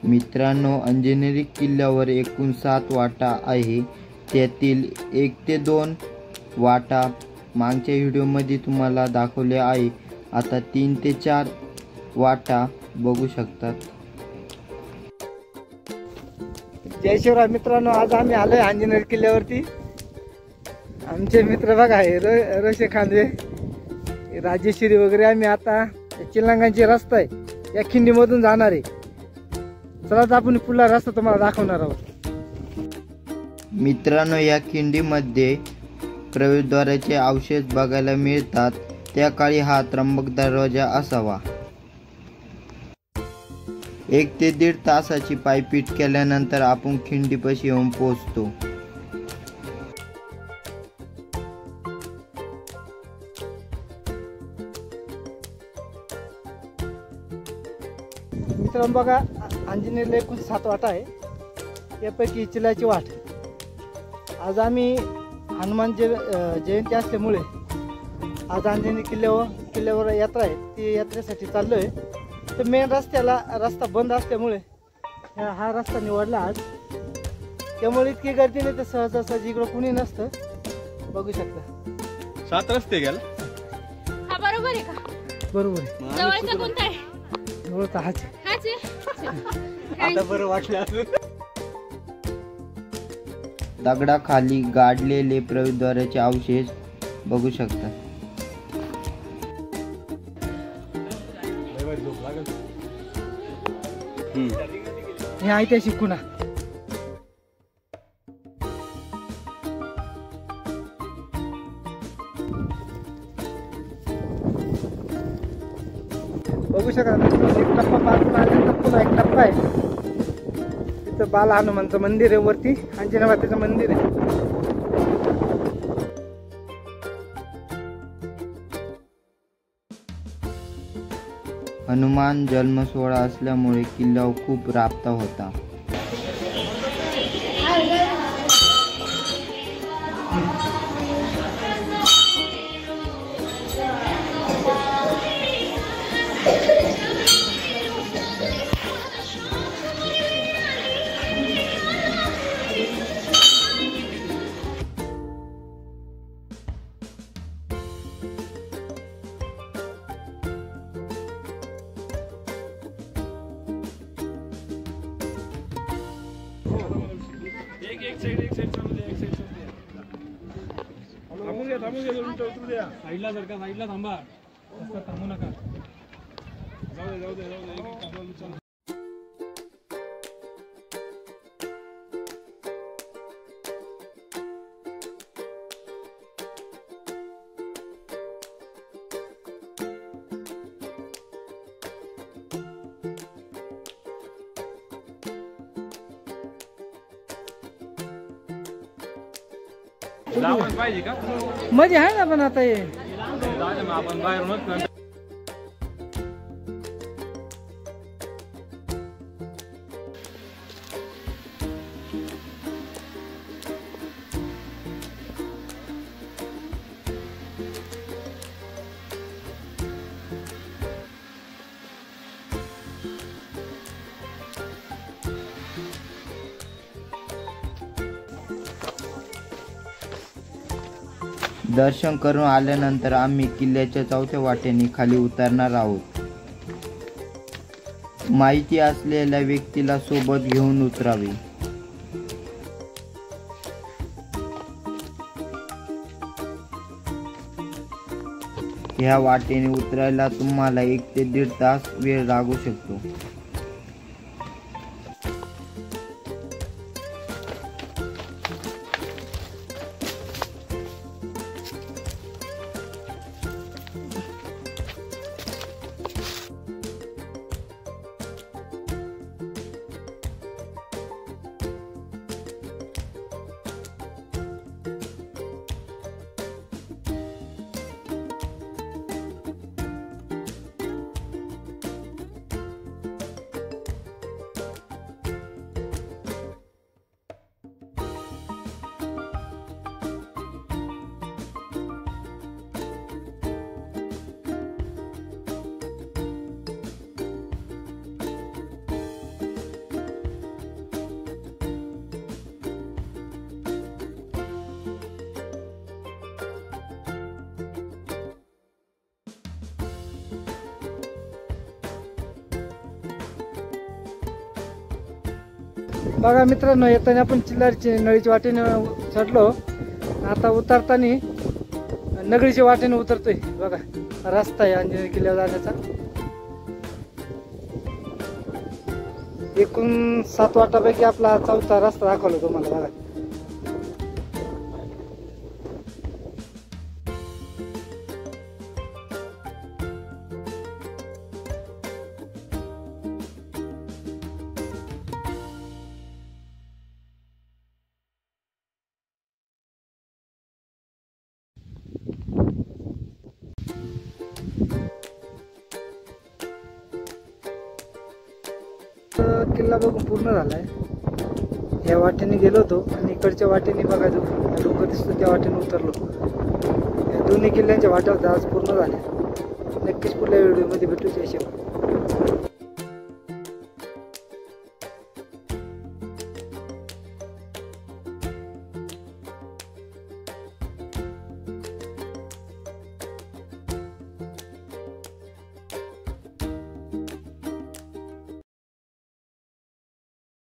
मित्रांनो, अंजनेरी किल्ल्यावर एकूण 7 वाटा आहे. त्यातील 1 ते 2 वाटा मागच्या व्हिडिओमध्ये तुम्हाला दाखवले आहे. आता 3 ते 4 वाटा बघू शकतात. जय शिवराय मित्रांनो, आज आम्ही आलोय अंजनेरी किल्ल्यावरती. आमचे मित्र बघा आहे रोशे खांदे, राजेश्वरी वगैरे. आम्ही आता चिलंगांची रस्ता आहे या खिंडीमधून जाणार आहे. चला तर आपण पुढला रस्ता तुम्हाला दाखवणार आहोत. मित्रांनो, या खिंडीमध्ये प्रवेशद्वाराचे अवशेष बघायला मिळतात. त्या काळी हा त्र्यंबक दरवाजा असावा. 1 ते 1.5 तासाची पायपीट केल्यानंतर आपण खिंडीपाशी येऊन पोहोचतो. मित्रांनो बघा, अंजनेरीला एकूण 7 वाटा आहे. यापैकी चिलाची वाट. आज आम्ही हनुमान जयंती असल्यामुळे आज अंजनेरी किल्ल्यावर यात्रा आहे. ती यात्रेसाठी चाललोय. तर मेन रस्ता बंद असल्यामुळे हा रस्ता निवडला आज. त्यामुळे इतकी गर्दी नाही. तर सहजासहजी इकडं कुणी नसतं. बघू शकता 7 रस्ते गेला. हा बरोबर आहे का? बरोबर आहे. जवळचा कोणता आहे? जवळचा हाच. आता बरं वाटलं. दगडाखाली गाडलेले प्रवेशद्वाराचे अवशेष बघू शकता. हे ऐतिहासिक खुणा. बघू शकता एक टप्पा पार आल्यानंतर पुन्हा एक टप्पा आहे. तिथं बाल हनुमानचं मंदिर आहे. वरती अंजनी मातेचं मंदिर आहे. हनुमान जन्म सोहळा असल्यामुळे किल्ल्यावर खूप राबता होता. साईडला जर का साईडला थांबा. थांबू नका. जाऊ दे. लावून पाहिजे का? मजा आहे ना. पण आता हे आपण बाहेरूनच दर्शन करून आल्यानंतर आम्ही किल्ल्याच्या 4थ्या वाटेने खाली उतरणार आहोत. माहिती असलेल्या व्यक्तीला सोबत घेऊन उतरावे. ह्या वाटेने उतरायला तुम्हाला 1 ते 1.5 तास वेळ लागू शकतो. बघा मित्रांनो, येताना आपण चिल्लारची नळीच्या वाटेने चढलो, आता उतरताना नगरीच्या वाटेने उतरतोय. बघा रस्ता आहे अंजनेरी किल्ल्यावर जाण्याचा. एकूण 7 वाटापैकी आपला 4था रस्ता दाखवला तुम्हाला. बघा किल्ला बघून पूर्ण झालाय. या वाटेने गेलो होतो आणि इकडच्या वाटेने बघा जो डोंगर दिसतो त्या वाटेने उतरलो. या दोन्ही किल्ल्यांच्या वाटा आज पूर्ण झाल्या. नक्कीच पुढल्या व्हिडिओमध्ये भेटू. जय शिवराय.